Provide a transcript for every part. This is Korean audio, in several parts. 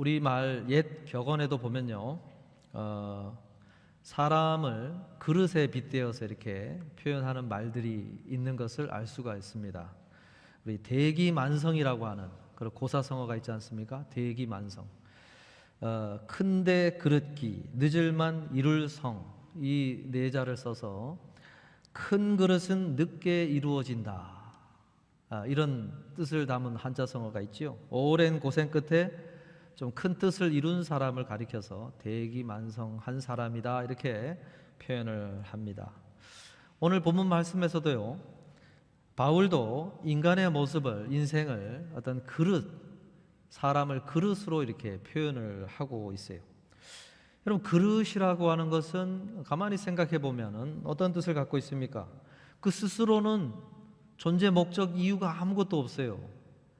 우리말 옛 격언에도 보면요, 사람을 그릇에 빗대어서 이렇게 표현하는 말들이 있는 것을 알 수가 있습니다. 우리 대기만성이라고 하는 그런 고사성어가 있지 않습니까? 대기만성. 큰데 그릇기, 늦을만 이룰성, 이 네 자를 써서 큰 그릇은 늦게 이루어진다, 이런 뜻을 담은 한자성어가 있지요. 오랜 고생 끝에 좀 큰 뜻을 이룬 사람을 가리켜서 대기만성한 사람이다, 이렇게 표현을 합니다. 오늘 본문 말씀에서도요, 바울도 인간의 모습을, 인생을 어떤 그릇, 사람을 그릇으로 이렇게 표현을 하고 있어요. 여러분, 그릇이라고 하는 것은 가만히 생각해 보면은 어떤 뜻을 갖고 있습니까? 그 스스로는 존재 목적 이유가 아무것도 없어요.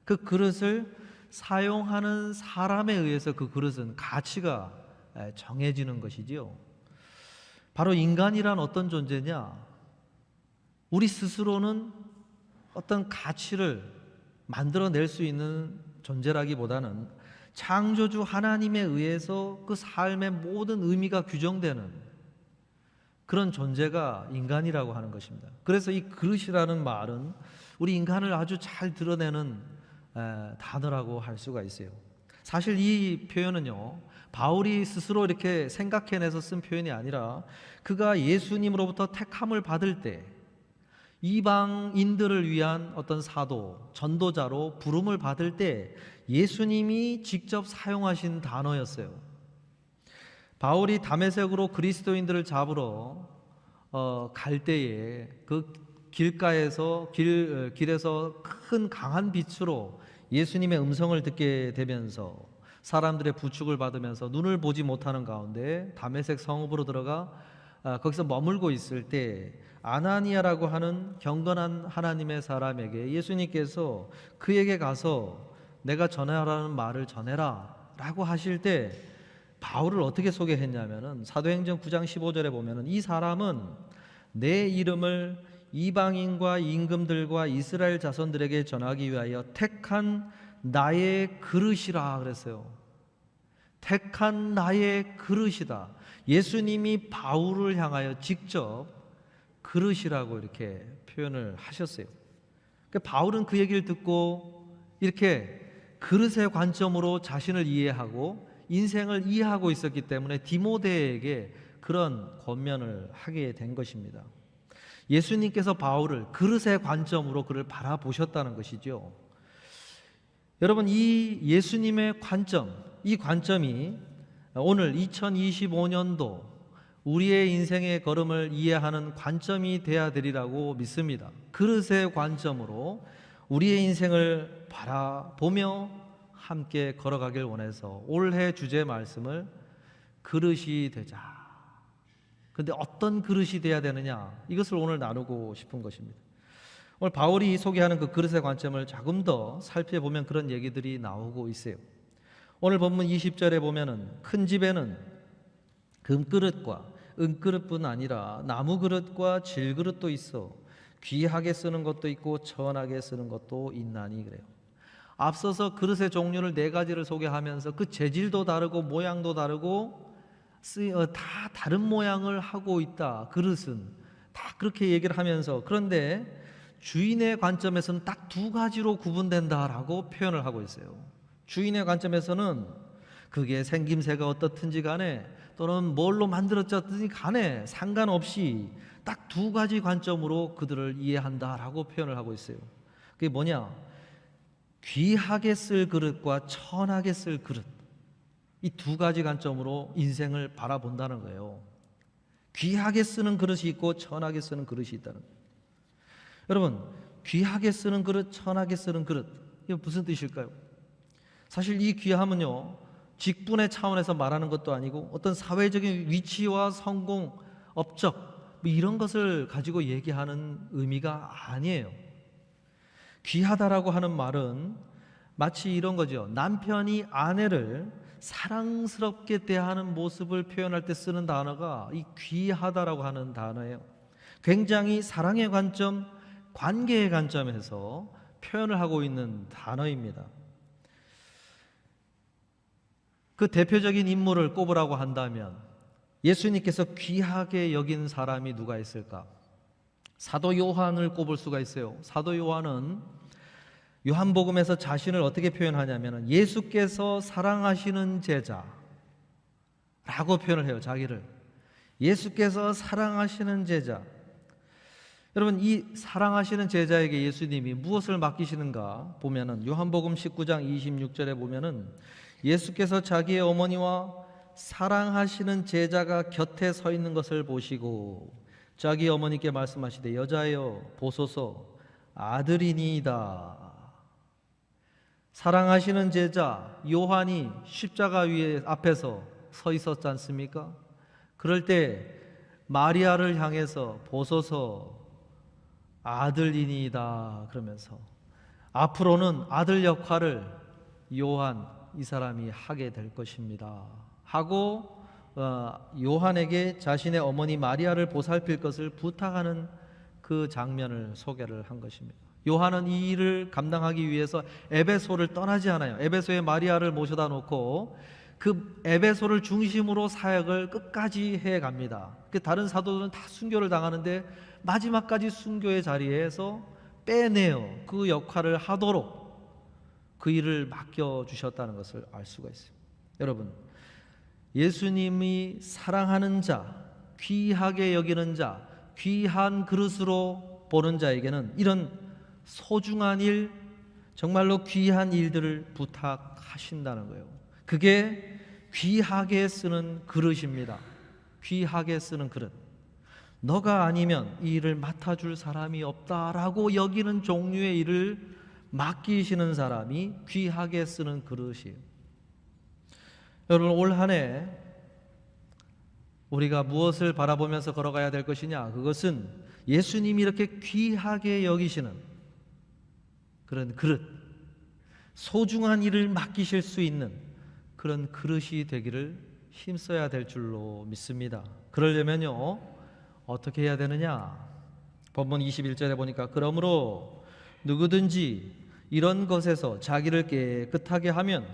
그 그릇을 사용하는 사람에 의해서 그 그릇은 가치가 정해지는 것이지요. 바로 인간이란 어떤 존재냐? 우리 스스로는 어떤 가치를 만들어낼 수 있는 존재라기보다는 창조주 하나님에 의해서 그 삶의 모든 의미가 규정되는 그런 존재가 인간이라고 하는 것입니다. 그래서 이 그릇이라는 말은 우리 인간을 아주 잘 드러내는 단어라고 할 수가 있어요. 사실 이 표현은요, 바울이 스스로 이렇게 생각해내서 쓴 표현이 아니라 그가 예수님으로부터 택함을 받을 때 이방인들을 위한 어떤 사도, 전도자로 부름을 받을 때 예수님이 직접 사용하신 단어였어요. 바울이 다메섹으로 그리스도인들을 잡으러 갈 때에 그 길가에서 길에서 큰 강한 빛으로 예수님의 음성을 듣게 되면서 사람들의 부축을 받으면서 눈을 보지 못하는 가운데 다메섹 성읍으로 들어가 거기서 머물고 있을 때 아나니아라고 하는 경건한 하나님의 사람에게 예수님께서 그에게 가서 내가 전하라는 말을 전해라 라고 하실 때 바울을 어떻게 소개했냐면은 사도행전 9장 15절에 보면은 이 사람은 내 이름을 이방인과 임금들과 이스라엘 자손들에게 전하기 위하여 택한 나의 그릇이라 그랬어요. 택한 나의 그릇이다. 예수님이 바울을 향하여 직접 그릇이라고 이렇게 표현을 하셨어요. 그러니까 바울은 그 얘기를 듣고 이렇게 그릇의 관점으로 자신을 이해하고 인생을 이해하고 있었기 때문에 디모데에게 그런 권면을 하게 된 것입니다. 예수님께서 바울을 그릇의 관점으로 그를 바라보셨다는 것이죠. 여러분, 이 예수님의 관점, 이 관점이 오늘 2025년도 우리의 인생의 걸음을 이해하는 관점이 되어야 되리라고 믿습니다. 그릇의 관점으로 우리의 인생을 바라보며 함께 걸어가길 원해서 올해 주제 말씀을 그릇이 되자. 그런데 어떤 그릇이 되어야 되느냐, 이것을 오늘 나누고 싶은 것입니다. 오늘 바울이 소개하는 그 그릇의 관점을 조금 더 살펴보면 그런 얘기들이 나오고 있어요. 오늘 본문 20절에 보면은 큰 집에는 금그릇과 은그릇뿐 아니라 나무그릇과 질그릇도 있어 귀하게 쓰는 것도 있고 천하게 쓰는 것도 있나니 그래요. 앞서서 그릇의 종류를 네 가지를 소개하면서 그 재질도 다르고 모양도 다르고 다 다른 모양을 하고 있다. 그릇은 다 그렇게 얘기를 하면서, 그런데 주인의 관점에서는 딱 두 가지로 구분된다라고 표현을 하고 있어요. 주인의 관점에서는 그게 생김새가 어떻든지 간에 또는 뭘로 만들어졌든지 간에 상관없이 딱 두 가지 관점으로 그들을 이해한다라고 표현을 하고 있어요. 그게 뭐냐? 귀하게 쓸 그릇과 천하게 쓸 그릇, 이 두 가지 관점으로 인생을 바라본다는 거예요. 귀하게 쓰는 그릇이 있고 천하게 쓰는 그릇이 있다는 거예요. 여러분, 귀하게 쓰는 그릇, 천하게 쓰는 그릇, 이게 무슨 뜻일까요? 사실 이 귀함은요, 직분의 차원에서 말하는 것도 아니고 어떤 사회적인 위치와 성공, 업적 뭐 이런 것을 가지고 얘기하는 의미가 아니에요. 귀하다라고 하는 말은 마치 이런 거죠. 남편이 아내를 사랑스럽게 대하는 모습을 표현할 때 쓰는 단어가 이 귀하다라고 하는 단어예요. 굉장히 사랑의 관점, 관계의 관점에서 표현을 하고 있는 단어입니다. 그 대표적인 인물을 꼽으라고 한다면 예수님께서 귀하게 여긴 사람이 누가 있을까? 사도 요한을 꼽을 수가 있어요. 사도 요한은 요한복음에서 자신을 어떻게 표현하냐면 예수께서 사랑하시는 제자라고 표현을 해요. 자기를 예수께서 사랑하시는 제자. 여러분, 이 사랑하시는 제자에게 예수님이 무엇을 맡기시는가 보면은 요한복음 19장 26절에 보면은 예수께서 자기의 어머니와 사랑하시는 제자가 곁에 서 있는 것을 보시고 자기 어머니께 말씀하시되 여자여 보소서 아들이니이다. 사랑하시는 제자 요한이 십자가 위에 앞에서 서 있었지 않습니까? 그럴 때 마리아를 향해서 보소서 아들이니이다 그러면서 앞으로는 아들 역할을 요한 이 사람이 하게 될 것입니다 하고 요한에게 자신의 어머니 마리아를 보살필 것을 부탁하는 그 장면을 소개를 한 것입니다. 요한은 이 일을 감당하기 위해서 에베소를 떠나지 않아요. 에베소에 마리아를 모셔다 놓고 그 에베소를 중심으로 사역을 끝까지 해갑니다. 다른 사도들은 다 순교를 당하는데 마지막까지 순교의 자리에서 빼내어 그 역할을 하도록 그 일을 맡겨주셨다는 것을 알 수가 있어요. 여러분, 예수님이 사랑하는 자, 귀하게 여기는 자, 귀한 그릇으로 보는 자에게는 이런 소중한 일, 정말로 귀한 일들을 부탁하신다는 거예요. 그게 귀하게 쓰는 그릇입니다. 귀하게 쓰는 그릇. 너가 아니면 이 일을 맡아줄 사람이 없다라고 여기는 종류의 일을 맡기시는 사람이 귀하게 쓰는 그릇이에요. 여러분, 올 한 해 우리가 무엇을 바라보면서 걸어가야 될 것이냐? 그것은 예수님이 이렇게 귀하게 여기시는 그런 그릇, 소중한 일을 맡기실 수 있는 그런 그릇이 되기를 힘써야 될 줄로 믿습니다. 그러려면요 어떻게 해야 되느냐? 본문 21절에 보니까 그러므로 누구든지 이런 것에서 자기를 깨끗하게 하면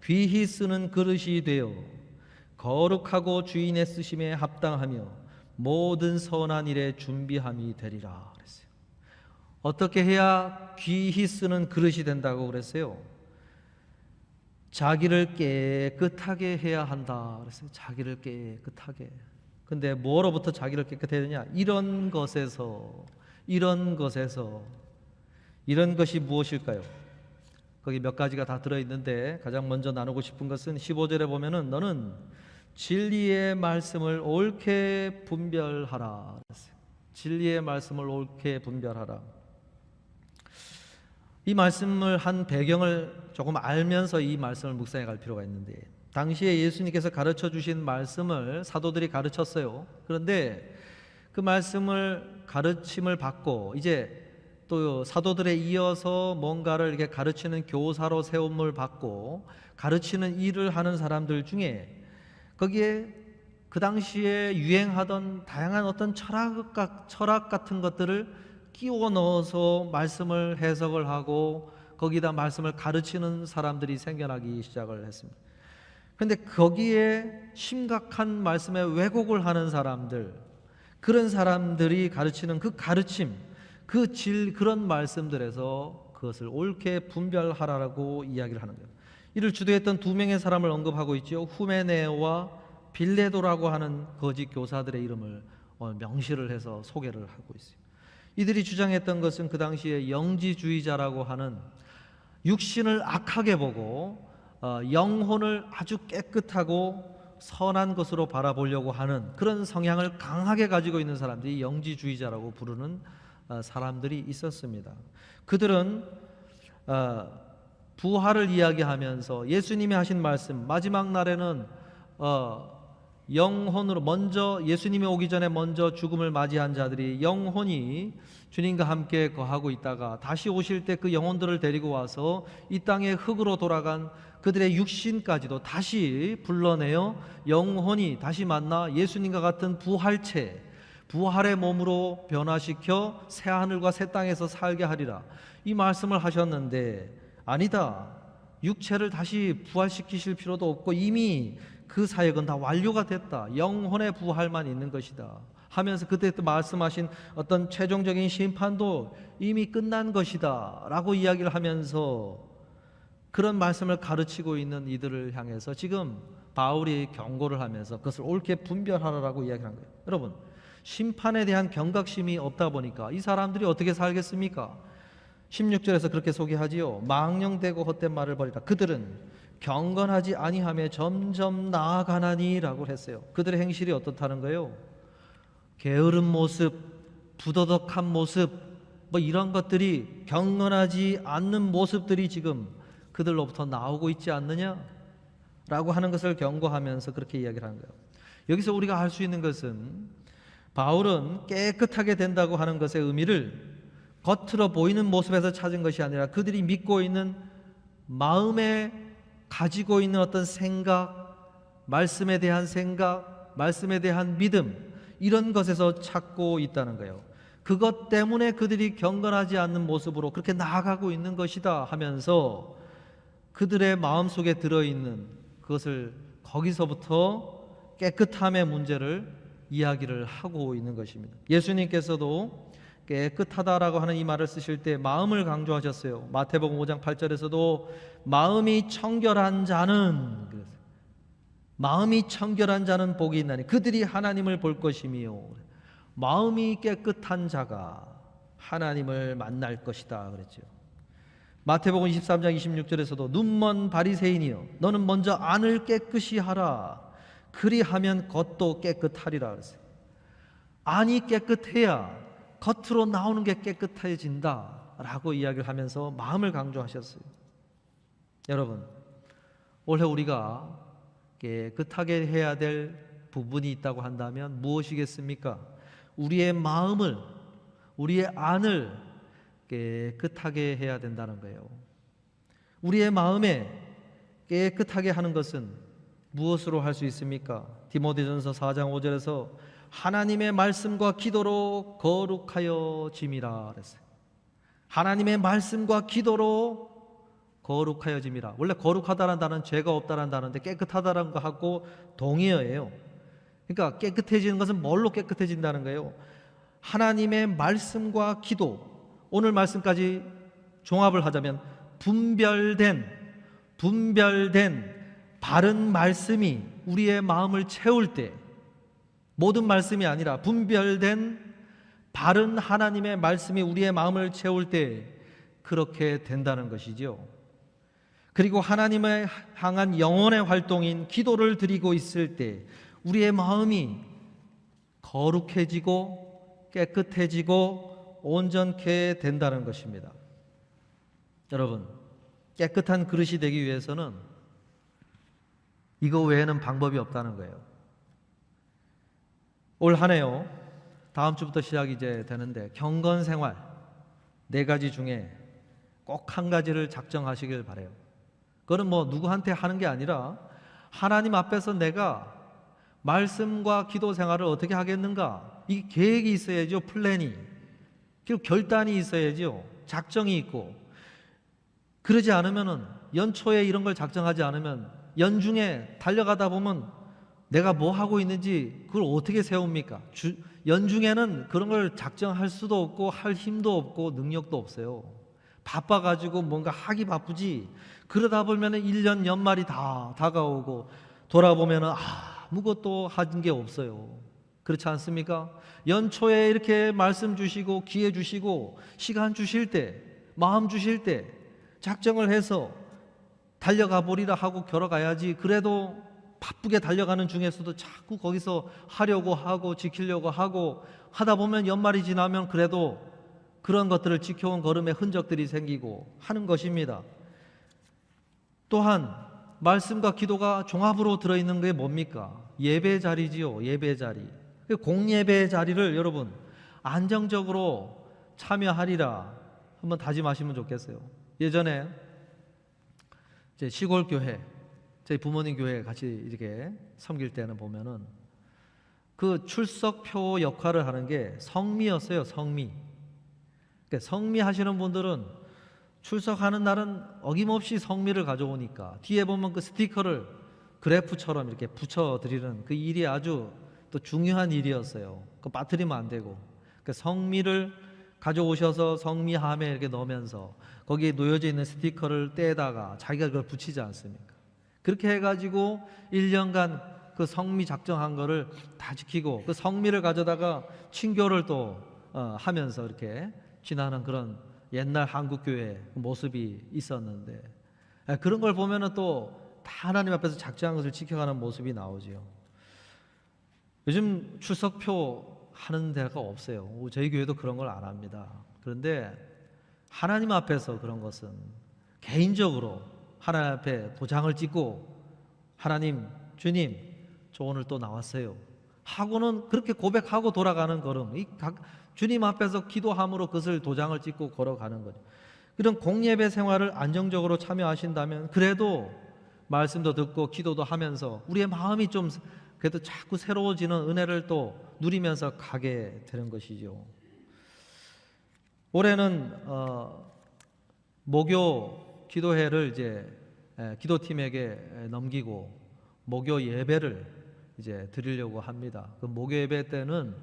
귀히 쓰는 그릇이 되어 거룩하고 주인의 쓰심에 합당하며 모든 선한 일에 준비함이 되리라 그랬어요. 어떻게 해야 귀히 쓰는 그릇이 된다고 그랬어요? 자기를 깨끗하게 해야 한다 그랬어요. 자기를 깨끗하게. 근데 뭐로부터 자기를 깨끗해야 되냐? 이런 것에서. 이런 것이 무엇일까요? 거기 몇 가지가 다 들어있는데 가장 먼저 나누고 싶은 것은 15절에 보면은 너는 진리의 말씀을 옳게 분별하라. 진리의 말씀을 옳게 분별하라. 이 말씀을 한 배경을 조금 알면서 이 말씀을 묵상해 갈 필요가 있는데 당시에 예수님께서 가르쳐 주신 말씀을 사도들이 가르쳤어요. 그런데 그 말씀을 가르침을 받고 이제 또 사도들에 이어서 뭔가를 이렇게 가르치는 교사로 세움을 받고 가르치는 일을 하는 사람들 중에 거기에 그 당시에 유행하던 다양한 어떤 철학 같은 것들을 끼워 넣어서 말씀을 해석을 하고 거기다 말씀을 가르치는 사람들이 생겨나기 시작을 했습니다. 그런데 거기에 심각한 말씀의 왜곡을 하는 사람들, 그런 사람들이 가르치는 그 가르침, 그런 말씀들에서 그것을 옳게 분별하라고 이야기를 하는 거예요. 이를 주도했던 두 명의 사람을 언급하고 있죠. 후메네오와 빌레도라고 하는 거짓 교사들의 이름을 명시를 해서 소개를 하고 있어요. 이들이 주장했던 것은 그 당시에 영지주의자라고 하는 육신을 악하게 보고 영혼을 아주 깨끗하고 선한 것으로 바라보려고 하는 그런 성향을 강하게 가지고 있는 사람들이 영지주의자라고 부르는 사람들이 있었습니다. 그들은 부활을 이야기하면서 예수님이 하신 말씀 마지막 날에는 영혼으로 먼저 예수님이 오기 전에 먼저 죽음을 맞이한 자들이 영혼이 주님과 함께 거하고 있다가 다시 오실 때 그 영혼들을 데리고 와서 이 땅의 흙으로 돌아간 그들의 육신까지도 다시 불러내어 영혼이 다시 만나 예수님과 같은 부활체, 부활의 몸으로 변화시켜 새하늘과 새 땅에서 살게 하리라 이 말씀을 하셨는데 아니다, 육체를 다시 부활시키실 필요도 없고 이미 그 사역은 다 완료가 됐다. 영혼의 부활만 있는 것이다 하면서 그때 또 말씀하신 어떤 최종적인 심판도 이미 끝난 것이다 라고 이야기를 하면서 그런 말씀을 가르치고 있는 이들을 향해서 지금 바울이 경고를 하면서 그것을 옳게 분별하라고 이야기한 거예요. 여러분, 심판에 대한 경각심이 없다 보니까 이 사람들이 어떻게 살겠습니까? 16절에서 그렇게 소개하지요. 망령되고 헛된 말을 버리라. 그들은 경건하지 아니하며 점점 나아가나니라고 했어요. 그들의 행실이 어떻다는 거예요? 게으른 모습, 부도덕한 모습, 뭐 이런 것들이, 경건하지 않는 모습들이 지금 그들로부터 나오고 있지 않느냐라고 하는 것을 경고하면서 그렇게 이야기를 하는 거예요. 여기서 우리가 알 수 있는 것은 바울은 깨끗하게 된다고 하는 것의 의미를 겉으로 보이는 모습에서 찾은 것이 아니라 그들이 믿고 있는 마음에 가지고 있는 어떤 생각, 말씀에 대한 생각, 말씀에 대한 믿음, 이런 것에서 찾고 있다는 거예요. 그것 때문에 그들이 경건하지 않는 모습으로 그렇게 나아가고 있는 것이다 하면서 그들의 마음속에 들어있는 그것을 거기서부터 깨끗함의 문제를 이야기를 하고 있는 것입니다. 예수님께서도 깨끗하다라고 하는 이 말을 쓰실 때 마음을 강조하셨어요. 마태복음 5장 8절에서도 마음이 청결한 자는, 마음이 청결한 자는 복이 있나니 그들이 하나님을 볼 것이며, 마음이 깨끗한 자가 하나님을 만날 것이다 그랬죠. 마태복음 23장 26절에서도 눈먼 바리새인이여 너는 먼저 안을 깨끗이 하라 그리하면 겉도 깨끗하리라 그랬어요. 안이 깨끗해야 겉으로 나오는 게 깨끗해진다 라고 이야기를 하면서 마음을 강조하셨어요. 여러분, 올해 우리가 깨끗하게 해야 될 부분이 있다고 한다면 무엇이겠습니까? 우리의 마음을, 우리의 안을 깨끗하게 해야 된다는 거예요. 우리의 마음에 깨끗하게 하는 것은 무엇으로 할 수 있습니까? 디모데전서 4장 5절에서 하나님의 말씀과 기도로 거룩하여 짐이라 그랬어요. 하나님의 말씀과 기도로 거룩하여 짐이라. 원래 거룩하다는 단어는 죄가 없다는 단어인데 깨끗하다는 거하고 동의어예요. 그러니까 깨끗해지는 것은 뭘로 깨끗해진다는 거예요? 하나님의 말씀과 기도. 오늘 말씀까지 종합을 하자면 분별된 바른 말씀이 우리의 마음을 채울 때, 모든 말씀이 아니라 분별된 바른 하나님의 말씀이 우리의 마음을 채울 때 그렇게 된다는 것이죠. 그리고 하나님을 향한 영혼의 활동인 기도를 드리고 있을 때 우리의 마음이 거룩해지고 깨끗해지고 온전케 된다는 것입니다. 여러분, 깨끗한 그릇이 되기 위해서는 이거 외에는 방법이 없다는 거예요. 올 한 해요, 다음 주부터 시작이 이제 되는데 경건생활 4가지 중에 꼭 한 가지를 작정하시길 바라요. 그거는 뭐 누구한테 하는 게 아니라 하나님 앞에서 내가 말씀과 기도 생활을 어떻게 하겠는가, 이 계획이 있어야죠. 플랜이, 그리고 결단이 있어야죠. 작정이 있고. 그러지 않으면은, 연초에 이런 걸 작정하지 않으면 연중에 달려가다 보면 내가 뭐 하고 있는지 그걸 어떻게 세웁니까? 연중에는 그런 걸 작정할 수도 없고 할 힘도 없고 능력도 없어요. 바빠가지고 뭔가 하기 바쁘지. 그러다 보면은 1년 연말이 다 다가오고 돌아보면은 아무것도 한 게 없어요. 그렇지 않습니까? 연초에 이렇게 말씀 주시고 기회 주시고 시간 주실 때, 마음 주실 때 작정을 해서 달려가 보리라 하고 걸어가야지. 그래도 바쁘게 달려가는 중에서도 자꾸 거기서 하려고 하고 지키려고 하고 하다 보면 연말이 지나면 그래도 그런 것들을 지켜온 걸음의 흔적들이 생기고 하는 것입니다. 또한 말씀과 기도가 종합으로 들어있는 게 뭡니까? 예배 자리지요. 예배 자리. 공예배 자리를 여러분 안정적으로 참여하리라 한번 다짐하시면 좋겠어요. 예전에 제 시골 교회, 저희 부모님 교회 같이 이렇게 섬길 때는 보면은 그 출석표 역할을 하는 게 성미였어요. 성미. 그러니까 성미 하시는 분들은 출석하는 날은 어김없이 성미를 가져오니까 뒤에 보면 그 스티커를 그래프처럼 이렇게 붙여드리는 그 일이 아주 또 중요한 일이었어요. 그 빠뜨리면 안 되고 그 성미를 가져오셔서 성미함에 이렇게 넣으면서 거기에 놓여져 있는 스티커를 떼다가 자기가 그걸 붙이지 않습니까? 그렇게 해가지고 1년간 그 성미 작정한 거를 다 지키고 그 성미를 가져다가 친교를 또 하면서 이렇게 지나는 그런 옛날 한국교회 모습이 있었는데, 그런 걸 보면은 또 다 하나님 앞에서 작정한 것을 지켜가는 모습이 나오지요. 요즘 출석표 하는 데가 없어요. 저희 교회도 그런 걸 안 합니다. 그런데 하나님 앞에서 그런 것은 개인적으로 하나님 앞에 도장을 찍고 하나님, 주님, 저 오늘 또 나왔어요 하고는 그렇게 고백하고 돌아가는 걸음, 주님 앞에서 기도함으로 그것을 도장을 찍고 걸어가는 거죠. 이런 공예배 생활을 안정적으로 참여하신다면 그래도 말씀도 듣고 기도도 하면서 우리의 마음이 좀 그래도 자꾸 새로워지는 은혜를 또 누리면서 가게 되는 것이죠. 올해는 목요 기도회를 이제 기도팀에게 넘기고 목요 예배를 이제 드리려고 합니다. 그 목요 예배 때는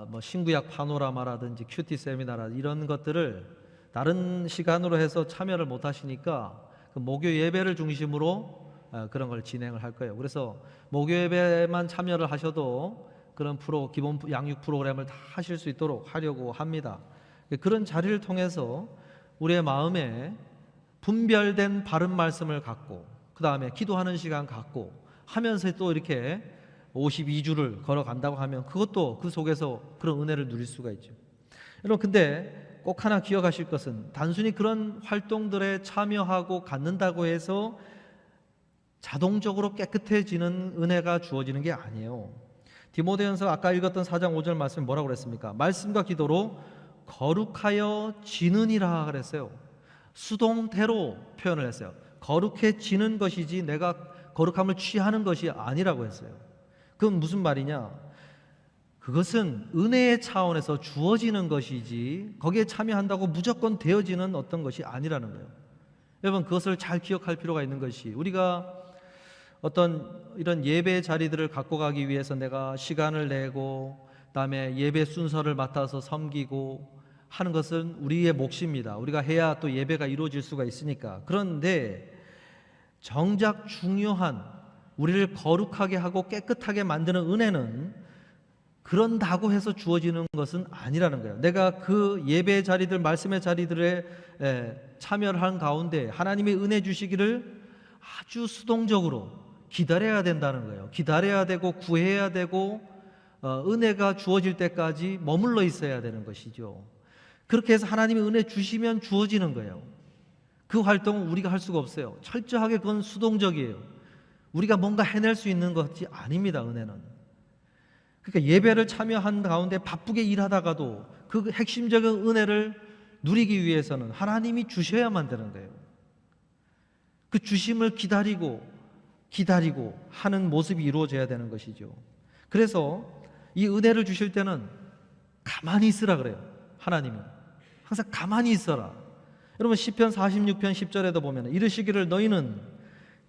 뭐 신구약 파노라마라든지 큐티 세미나라 이런 것들을 다른 시간으로 해서 참여를 못 하시니까 그 목요 예배를 중심으로 그런 걸 진행을 할 거예요. 그래서 목요 예배만 참여를 하셔도 그런 기본 양육 프로그램을 다 하실 수 있도록 하려고 합니다. 그런 자리를 통해서 우리의 마음에 분별된 바른 말씀을 갖고 그 다음에 기도하는 시간 갖고 하면서 또 이렇게 52주를 걸어간다고 하면 그것도 그 속에서 그런 은혜를 누릴 수가 있죠. 여러분, 근데 꼭 하나 기억하실 것은 단순히 그런 활동들에 참여하고 갖는다고 해서 자동적으로 깨끗해지는 은혜가 주어지는 게 아니에요. 디모데전서 아까 읽었던 4장 5절 말씀이 뭐라고 그랬습니까? 말씀과 기도로 거룩하여 지느니라 그랬어요. 수동태로 표현을 했어요. 거룩해지는 것이지 내가 거룩함을 취하는 것이 아니라고 했어요. 그건 무슨 말이냐? 그것은 은혜의 차원에서 주어지는 것이지 거기에 참여한다고 무조건 되어지는 어떤 것이 아니라는 거예요. 여러분, 그것을 잘 기억할 필요가 있는 것이, 우리가 어떤 이런 예배 자리들을 갖고 가기 위해서 내가 시간을 내고 그다음에 예배 순서를 맡아서 섬기고 하는 것은 우리의 몫입니다. 우리가 해야 또 예배가 이루어질 수가 있으니까. 그런데 정작 중요한 우리를 거룩하게 하고 깨끗하게 만드는 은혜는 그런다고 해서 주어지는 것은 아니라는 거예요. 내가 그 예배 자리들, 말씀의 자리들에 참여를 하는 가운데 하나님의 은혜 주시기를 아주 수동적으로 기다려야 된다는 거예요. 기다려야 되고 구해야 되고 은혜가 주어질 때까지 머물러 있어야 되는 것이죠. 그렇게 해서 하나님의 은혜 주시면 주어지는 거예요. 그 활동은 우리가 할 수가 없어요. 철저하게 그건 수동적이에요. 우리가 뭔가 해낼 수 있는 것이 아닙니다, 은혜는. 그러니까 예배를 참여한 가운데 바쁘게 일하다가도 그 핵심적인 은혜를 누리기 위해서는 하나님이 주셔야만 되는 거예요. 그 주심을 기다리고 하는 모습이 이루어져야 되는 것이죠. 그래서 이 은혜를 주실 때는 가만히 있으라 그래요. 하나님은 항상 가만히 있어라. 여러분, 시편 46편 10절에도 보면 이르시기를 너희는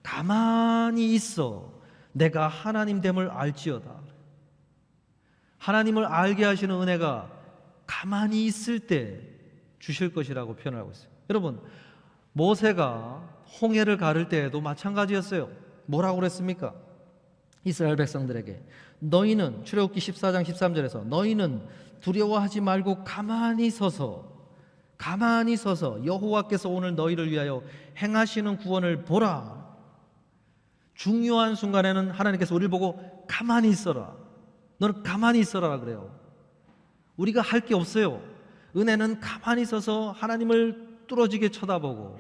가만히 있어 내가 하나님됨을 알지어다. 하나님을 알게 하시는 은혜가 가만히 있을 때 주실 것이라고 표현하고 있어요. 여러분, 모세가 홍해를 가를 때에도 마찬가지였어요. 뭐라고 그랬습니까? 이스라엘 백성들에게 너희는, 출애굽기 14장 13절에서 너희는 두려워하지 말고 가만히 서서 여호와께서 오늘 너희를 위하여 행하시는 구원을 보라. 중요한 순간에는 하나님께서 우리를 보고 가만히 있어라, 너는 가만히 있어라 그래요. 우리가 할 게 없어요. 은혜는 가만히 서서 하나님을 뚫어지게 쳐다보고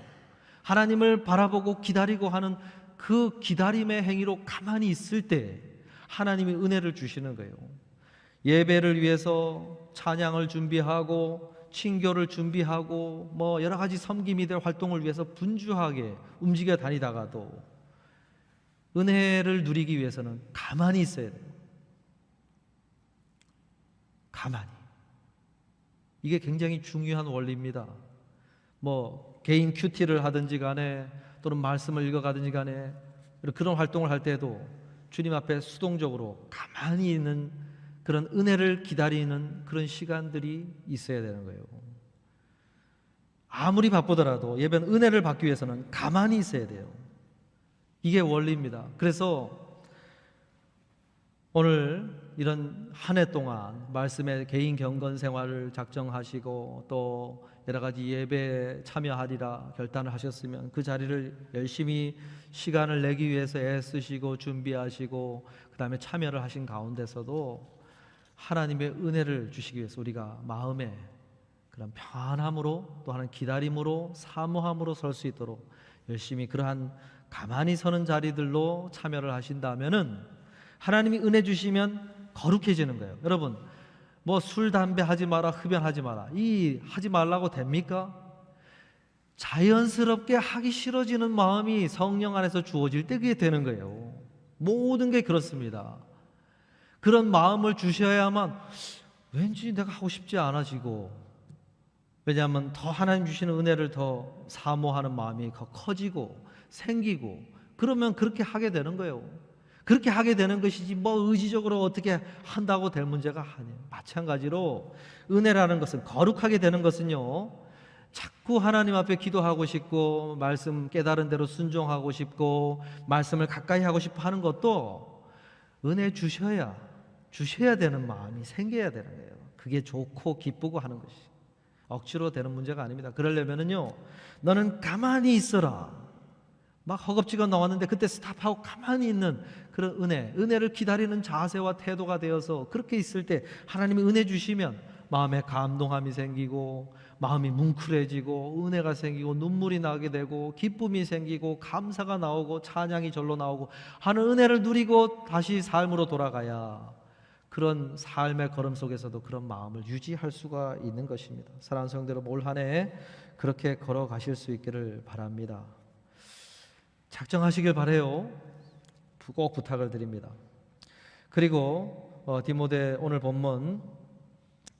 하나님을 바라보고 기다리고 하는 그 기다림의 행위로 가만히 있을 때 하나님이 은혜를 주시는 거예요. 예배를 위해서 찬양을 준비하고 친교를 준비하고 뭐 여러 가지 섬김이 될 활동을 위해서 분주하게 움직여 다니다가도 은혜를 누리기 위해서는 가만히 있어야 돼요. 가만히. 이게 굉장히 중요한 원리입니다. 뭐 개인 큐티를 하든지 간에 또는 말씀을 읽어가든지 간에 그런 활동을 할 때도 주님 앞에 수동적으로 가만히 있는 그런 은혜를 기다리는 그런 시간들이 있어야 되는 거예요. 아무리 바쁘더라도 예배는 은혜를 받기 위해서는 가만히 있어야 돼요. 이게 원리입니다. 그래서 오늘 이런 한 해 동안 말씀의 개인 경건 생활을 작정하시고 또 여러 가지 예배에 참여하리라 결단을 하셨으면 그 자리를 열심히 시간을 내기 위해서 애쓰시고 준비하시고 그 다음에 참여를 하신 가운데서도 하나님의 은혜를 주시기 위해서 우리가 마음에 그런 편함으로 또 하는 기다림으로 사모함으로 설 수 있도록 열심히 그러한 가만히 서는 자리들로 참여를 하신다면은 하나님이 은혜 주시면 거룩해지는 거예요. 여러분 뭐 술, 담배 하지 마라, 흡연하지 마라 이 하지 말라고 됩니까? 자연스럽게 하기 싫어지는 마음이 성령 안에서 주어질 때 그게 되는 거예요. 모든 게 그렇습니다. 그런 마음을 주셔야만 왠지 내가 하고 싶지 않아지고, 왜냐하면 더 하나님 주시는 은혜를 더 사모하는 마음이 더 커지고 생기고, 그러면 그렇게 하게 되는 거예요. 그렇게 하게 되는 것이지 뭐 의지적으로 어떻게 한다고 될 문제가 아니에요. 마찬가지로 은혜라는 것은, 거룩하게 되는 것은요, 자꾸 하나님 앞에 기도하고 싶고 말씀 깨달은 대로 순종하고 싶고 말씀을 가까이 하고 싶어 하는 것도 은혜 주셔야 되는 마음이 생겨야 되는 거예요. 그게 좋고 기쁘고 하는 것이 억지로 되는 문제가 아닙니다. 그러려면은요, 너는 가만히 있어라. 막 허겁지겁 나왔는데 그때 스탑하고 가만히 있는 그런 은혜를 기다리는 자세와 태도가 되어서 그렇게 있을 때 하나님이 은혜 주시면 마음에 감동함이 생기고 마음이 뭉클해지고 은혜가 생기고 눈물이 나게 되고 기쁨이 생기고 감사가 나오고 찬양이 절로 나오고 하는 은혜를 누리고 다시 삶으로 돌아가야 그런 삶의 걸음 속에서도 그런 마음을 유지할 수가 있는 것입니다. 사랑하는 성도들, 올 한 해 그렇게 걸어가실 수 있기를 바랍니다. 작정하시길 바라요. 꼭 부탁을 드립니다. 그리고 디모데 오늘 본문,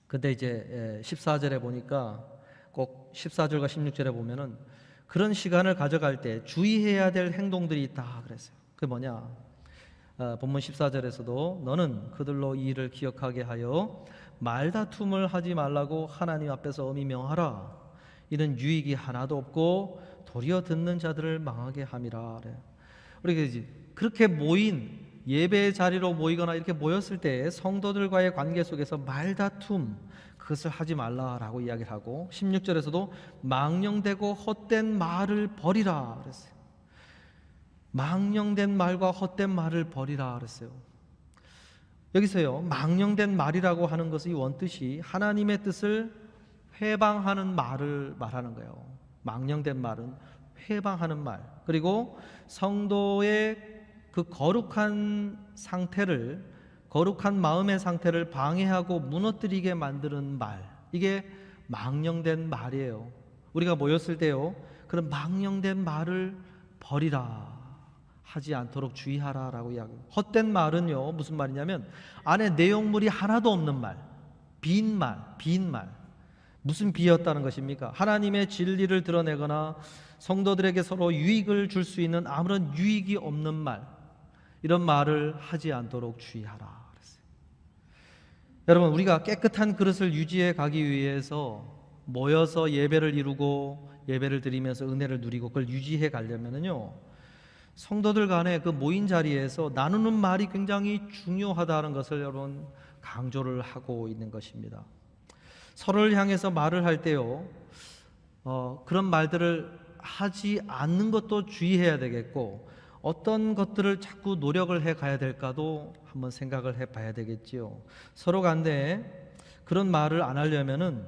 근데 이제 14절에 보니까 꼭 14절과 16절에 보면은 그런 시간을 가져갈 때 주의해야 될 행동들이 있다 그랬어요. 그게 뭐냐? 본문 14절에서도 너는 그들로 이 일을 기억하게 하여 말다툼을 하지 말라고 하나님 앞에서 엄히 명하라. 이는 유익이 하나도 없고 도리어 듣는 자들을 망하게 함이라. 우리가 이제 그렇게 모인 예배 자리로 모이거나 이렇게 모였을 때 성도들과의 관계 속에서 말다툼, 그것을 하지 말라라고 이야기를 하고 16절에서도 망령되고 헛된 말을 버리라 그랬어요. 망령된 말과 헛된 말을 버리라 그랬어요. 여기서요, 망령된 말이라고 하는 것의 원뜻이 하나님의 뜻을 회방하는 말을 말하는 거예요. 망령된 말은 회방하는 말, 그리고 성도의 그 거룩한 상태를, 거룩한 마음의 상태를 방해하고 무너뜨리게 만드는 말, 이게 망령된 말이에요. 우리가 모였을 때요, 그런 망령된 말을 버리라, 하지 않도록 주의하라라고 이야기해요. 헛된 말은요, 무슨 말이냐면 안에 내용물이 하나도 없는 말, 빈 말. 무슨 비였다는 것입니까? 하나님의 진리를 드러내거나 성도들에게 서로 유익을 줄 수 있는 아무런 유익이 없는 말, 이런 말을 하지 않도록 주의하라 그랬어요. 여러분, 우리가 깨끗한 그릇을 유지해 가기 위해서 모여서 예배를 이루고 예배를 드리면서 은혜를 누리고 그걸 유지해 가려면요, 성도들 간에 그 모인 자리에서 나누는 말이 굉장히 중요하다는 것을 여러분 강조를 하고 있는 것입니다. 서로를 향해서 말을 할 때요, 그런 말들을 하지 않는 것도 주의해야 되겠고, 어떤 것들을 자꾸 노력을 해 가야 될까도 한번 생각을 해 봐야 되겠지요. 서로 간에 그런 말을 안 하려면은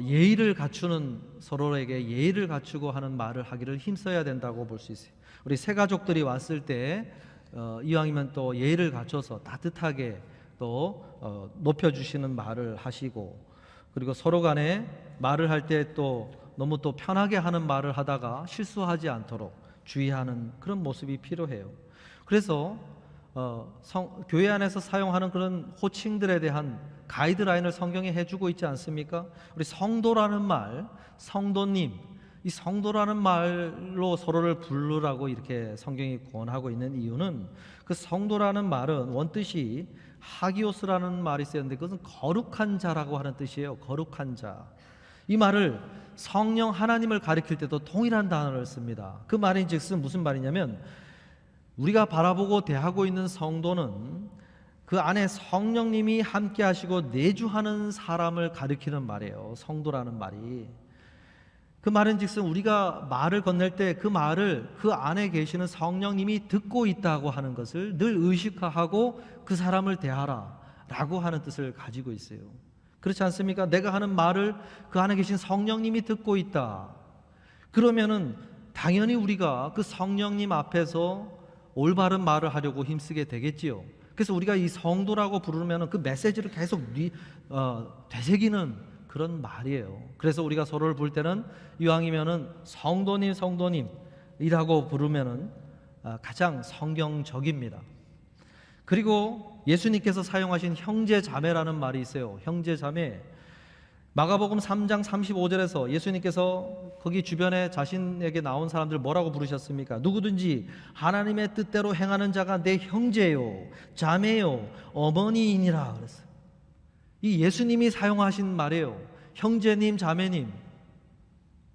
예의를 갖추는, 서로에게 예의를 갖추고 하는 말을 하기를 힘써야 된다고 볼 수 있어요. 우리 새 가족들이 왔을 때 이왕이면 또 예의를 갖춰서 따뜻하게 또 높여주시는 말을 하시고, 그리고 서로 간에 말을 할 때 또 너무 또 편하게 하는 말을 하다가 실수하지 않도록 주의하는 그런 모습이 필요해요. 그래서 교회 안에서 사용하는 그런 호칭들에 대한 가이드라인을 성경에 해주고 있지 않습니까? 우리 성도라는 말, 성도님, 이 성도라는 말로 서로를 부르라고 이렇게 성경이 권하고 있는 이유는 그 성도라는 말은 원뜻이 하기오스라는 말이 쓰였는데 그것은 거룩한 자라고 하는 뜻이에요. 거룩한 자. 이 말을 성령 하나님을 가리킬 때도 동일한 단어를 씁니다. 그 말인즉슨 무슨 말이냐면 우리가 바라보고 대하고 있는 성도는 그 안에 성령님이 함께 하시고 내주하는 사람을 가리키는 말이에요. 성도라는 말이. 그 말인즉슨 우리가 말을 건넬 때 그 말을 그 안에 계시는 성령님이 듣고 있다고 하는 것을 늘 의식하고 그 사람을 대하라 라고 하는 뜻을 가지고 있어요. 그렇지 않습니까? 내가 하는 말을 그 안에 계신 성령님이 듣고 있다. 그러면은 당연히 우리가 그 성령님 앞에서 올바른 말을 하려고 힘쓰게 되겠지요. 그래서 우리가 이 성도라고 부르면 그 메시지를 계속 되새기는 그런 말이에요. 그래서 우리가 서로를 부를 때는 이왕이면은 성도님, 성도님이라고 부르면은 가장 성경적입니다. 그리고 예수님께서 사용하신 형제 자매라는 말이 있어요. 형제 자매. 마가복음 3장 35절에서 예수님께서 거기 주변에 자신에게 나온 사람들 뭐라고 부르셨습니까? 누구든지 하나님의 뜻대로 행하는 자가 내 형제요, 자매요, 어머니이니라 그랬어요. 이 예수님이 사용하신 말이에요. 형제님, 자매님.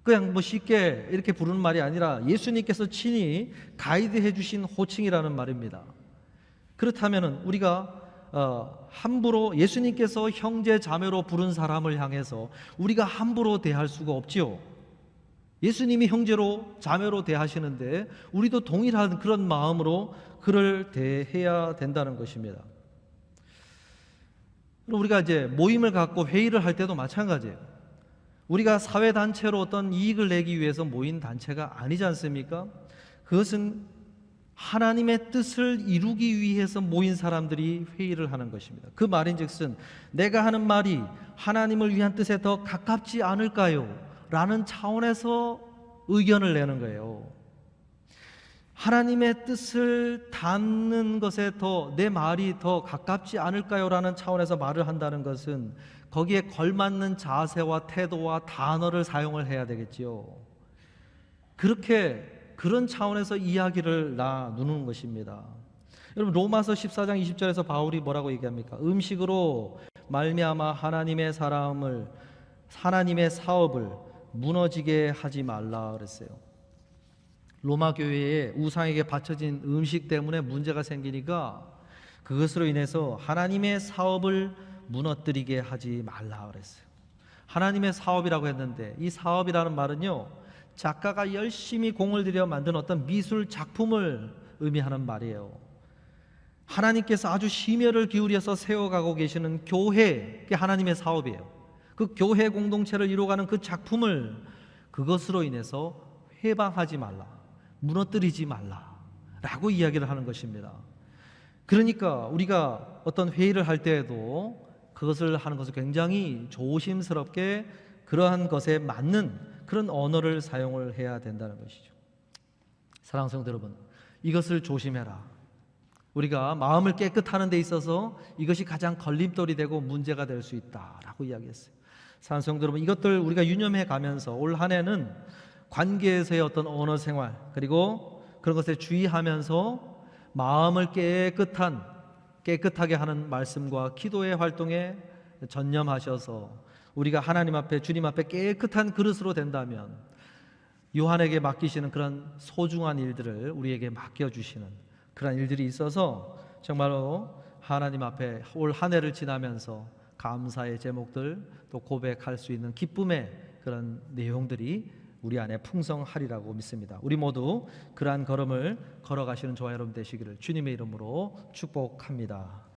그냥 뭐 쉽게 이렇게 부르는 말이 아니라 예수님께서 친히 가이드해 주신 호칭이라는 말입니다. 그렇다면 우리가 함부로 예수님께서 형제 자매로 부른 사람을 향해서 우리가 함부로 대할 수가 없지요. 예수님이 형제로 자매로 대하시는데 우리도 동일한 그런 마음으로 그를 대해야 된다는 것입니다. 우리가 이제 모임을 갖고 회의를 할 때도 마찬가지예요. 우리가 사회단체로 어떤 이익을 내기 위해서 모인 단체가 아니지 않습니까? 그것은 하나님의 뜻을 이루기 위해서 모인 사람들이 회의를 하는 것입니다. 그 말인즉슨 내가 하는 말이 하나님을 위한 뜻에 더 가깝지 않을까요? 라는 차원에서 의견을 내는 거예요. 하나님의 뜻을 담는 것에 더 내 말이 더 가깝지 않을까요? 라는 차원에서 말을 한다는 것은 거기에 걸맞는 자세와 태도와 단어를 사용을 해야 되겠지요. 그런 차원에서 이야기를 나누는 것입니다. 여러분 로마서 14장 20절에서 바울이 뭐라고 얘기합니까? 음식으로 말미암아 하나님의 사업을 무너지게 하지 말라 그랬어요. 로마 교회에 우상에게 바쳐진 음식 때문에 문제가 생기니까 그것으로 인해서 하나님의 사업을 무너뜨리게 하지 말라 그랬어요. 하나님의 사업이라고 했는데 이 사업이라는 말은요, 작가가 열심히 공을 들여 만든 어떤 미술 작품을 의미하는 말이에요. 하나님께서 아주 심혈을 기울여서 세워가고 계시는 교회, 그게 하나님의 사업이에요. 그 교회 공동체를 이루어가는 그 작품을 그것으로 인해서 회방하지 말라, 무너뜨리지 말라 라고 이야기를 하는 것입니다. 그러니까 우리가 어떤 회의를 할 때에도 그것을 하는 것을 굉장히 조심스럽게 그러한 것에 맞는 그런 언어를 사용을 해야 된다는 것이죠. 사랑하는 성도 여러분, 이것을 조심해라. 우리가 마음을 깨끗하는 데 있어서 이것이 가장 걸림돌이 되고 문제가 될 수 있다라고 이야기했어요. 사랑하는 성도 여러분, 이것들 우리가 유념해 가면서 올 한 해는 관계에서의 어떤 언어 생활, 그리고 그런 것에 주의하면서 마음을 깨끗하게 하는 말씀과 기도의 활동에 전념하셔서 우리가 하나님 앞에, 주님 앞에 깨끗한 그릇으로 된다면 요한에게 맡기시는 그런 소중한 일들을 우리에게 맡겨주시는 그런 일들이 있어서 정말로 하나님 앞에 올 한 해를 지나면서 감사의 제목들, 또 고백할 수 있는 기쁨의 그런 내용들이 우리 안에 풍성하리라고 믿습니다. 우리 모두 그러한 걸음을 걸어가시는 저와 여러분 되시기를 주님의 이름으로 축복합니다.